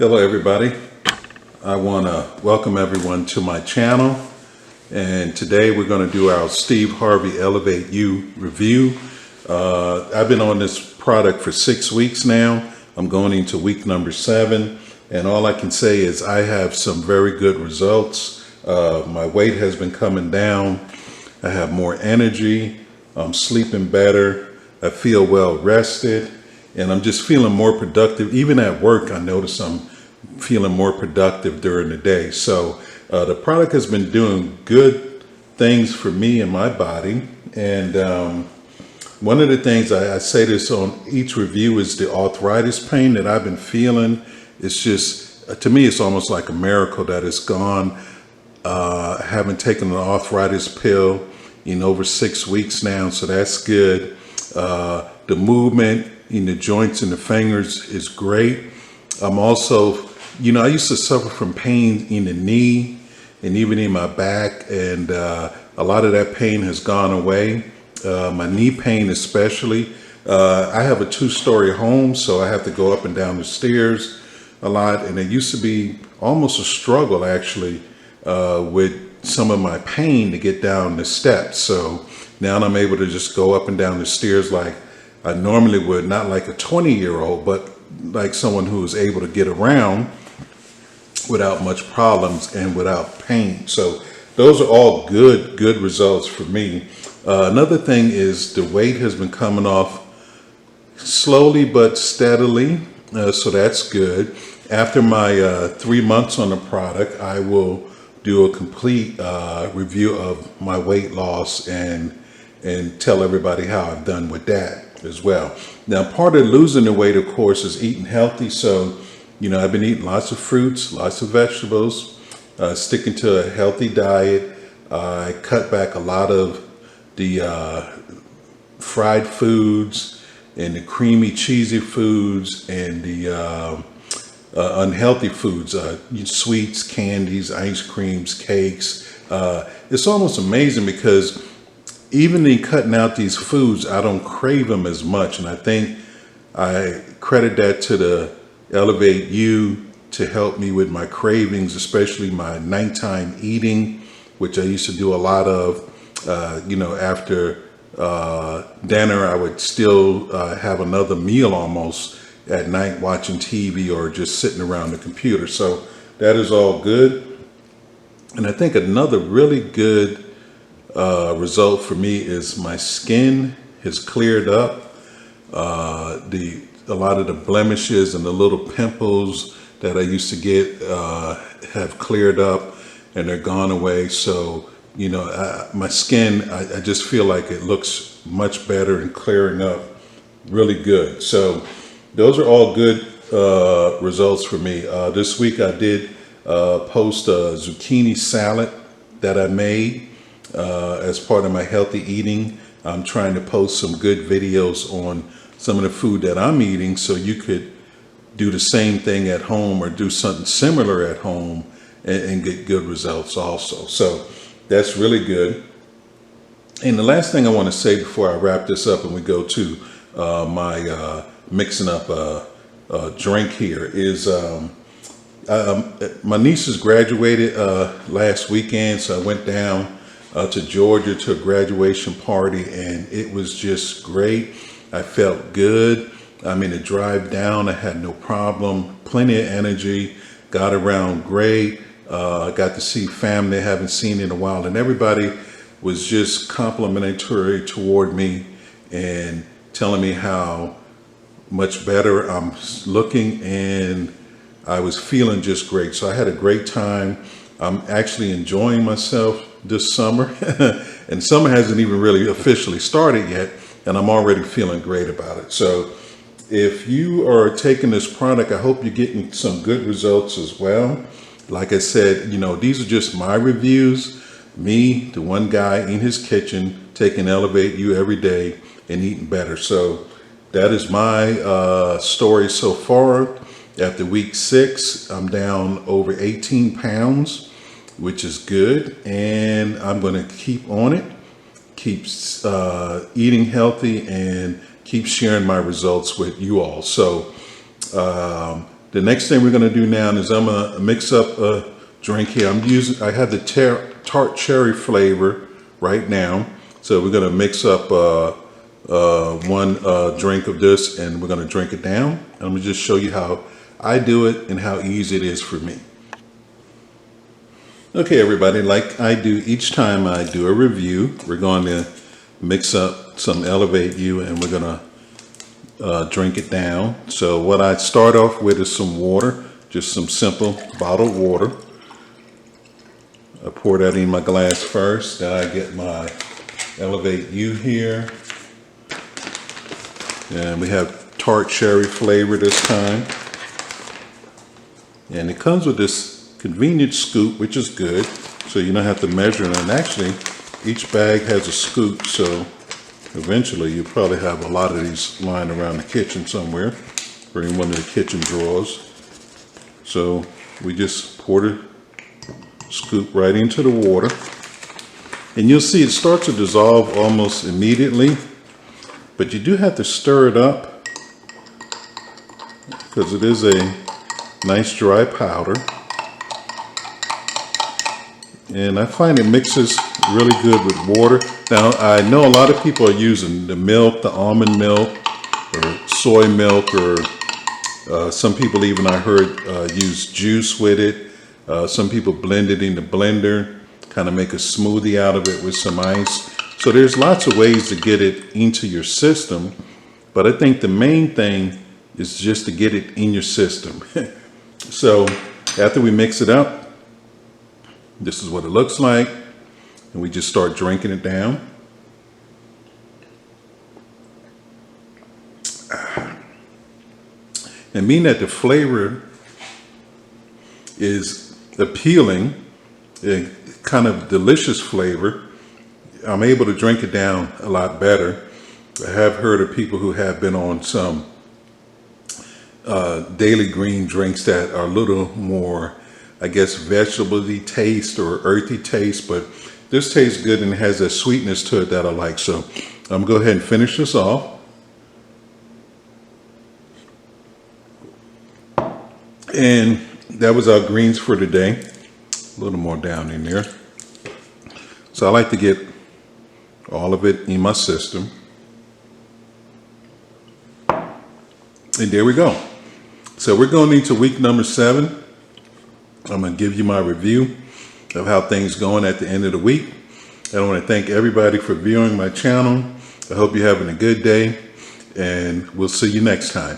Hello everybody. I want to welcome everyone to my channel, and today we're going to do our Steve Harvey E'Lvate You review. I've been on this product for 6 weeks now. I'm going into week number 7, and all I can say is I have some very good results. My weight has been coming down. I have more energy. I'm sleeping better. I feel well rested, and I'm just feeling more productive. Even at work, I notice I'm feeling more productive during the day. So the product has been doing good things for me and my body. And one of the things I say this on each review is the arthritis pain that I've been feeling. It's just, to me, it's almost like a miracle that it's gone. I haven't taken an arthritis pill in over 6 weeks now, so that's good. The movement in the joints and the fingers is great. I'm also, I used to suffer from pain in the knee and even in my back, and a lot of that pain has gone away. My knee pain especially. I have a 2-story home, so I have to go up and down the stairs a lot, and it used to be almost a struggle actually with some of my pain to get down the steps. So now I'm able to just go up and down the stairs like I normally would, not like a 20-year-old, but like someone who is able to get around without much problems and without pain. So those are all good results for me. Another thing is the weight has been coming off slowly but steadily, so that's good. After my 3 months on the product, I will do a complete review of my weight loss and tell everybody how I've done with that as well. Now, part of losing the weight, of course, is eating healthy. So, I've been eating lots of fruits, lots of vegetables, sticking to a healthy diet. I cut back a lot of the fried foods and the creamy, cheesy foods and the unhealthy foods, sweets, candies, ice creams, cakes. It's almost amazing because even in cutting out these foods, I don't crave them as much. And I think I credit that to the E'Lvate You to help me with my cravings, especially my nighttime eating, which I used to do a lot of. After dinner, I would still have another meal almost at night watching TV or just sitting around the computer. So that is all good. And I think another really good result for me is my skin has cleared up. A lot of the blemishes and the little pimples that I used to get have cleared up and they're gone away. So, my skin, I just feel like it looks much better and clearing up really good. So those are all good results for me. This week I did post a zucchini salad that I made as part of my healthy eating. I'm trying to post some good videos on some of the food that I'm eating so you could do the same thing at home or do something similar at home and get good results also. So that's really good. And the last thing I want to say before I wrap this up and we go to my mixing up a drink here is my nieces graduated last weekend, so I went down to Georgia to a graduation party, and it was just great. I felt good. I mean, the drive down, I had no problem, plenty of energy, got around great. I got to see family I haven't seen in a while, and everybody was just complimentary toward me and telling me how much better I'm looking, and I was feeling just great. So I had a great time. I'm actually enjoying myself this summer, and summer hasn't even really officially started yet, and I'm already feeling great about it. So if you are taking this product, I hope you're getting some good results as well. Like I said, these are just my reviews. Me, the one guy in his kitchen, taking E'Lvate You every day and eating better. So that is my story so far. After week 6, I'm down over 18 pounds, which is good. And I'm going to keep on it, keep eating healthy, and keep sharing my results with you all. So The next thing we're going to do now is I'm going to mix up a drink here. I have the tart cherry flavor right now. So we're going to mix up one drink of this, and we're going to drink it down. And I'm going to just show you how I do it and how easy it is for me. Okay, everybody, like I do each time I do a review, we're going to mix up some E'Lvate You, and we're going to drink it down. So what I start off with is some water, just some simple bottled water. I pour that in my glass first. Then I get my E'Lvate You here. And we have tart cherry flavor this time. And it comes with this convenient scoop, which is good. So you don't have to measure it. And actually, each bag has a scoop. So eventually you'll probably have a lot of these lying around the kitchen somewhere, or in one of the kitchen drawers. So we just pour the scoop right into the water. And you'll see it starts to dissolve almost immediately. But you do have to stir it up because it is a nice dry powder. And I find it mixes really good with water. Now, I know a lot of people are using the milk, the almond milk, or soy milk, or some people even I heard use juice with it. Some people blend it in the blender, kind of make a smoothie out of it with some ice. So there's lots of ways to get it into your system, but I think the main thing is just to get it in your system. So after we mix it up, this is what it looks like, and we just start drinking it down. And being that the flavor is appealing, a kind of delicious flavor, I'm able to drink it down a lot better. I have heard of people who have been on some daily green drinks that are a little more, I guess, vegetable-y taste or earthy taste, but this tastes good and has a sweetness to it that I like. So I'm gonna go ahead and finish this off. And that was our greens for today. A little more down in there. So I like to get all of it in my system. And there we go. So we're going into week number 7. I'm going to give you my review of how things going at the end of the week. And I want to thank everybody for viewing my channel. I hope you're having a good day, and we'll see you next time.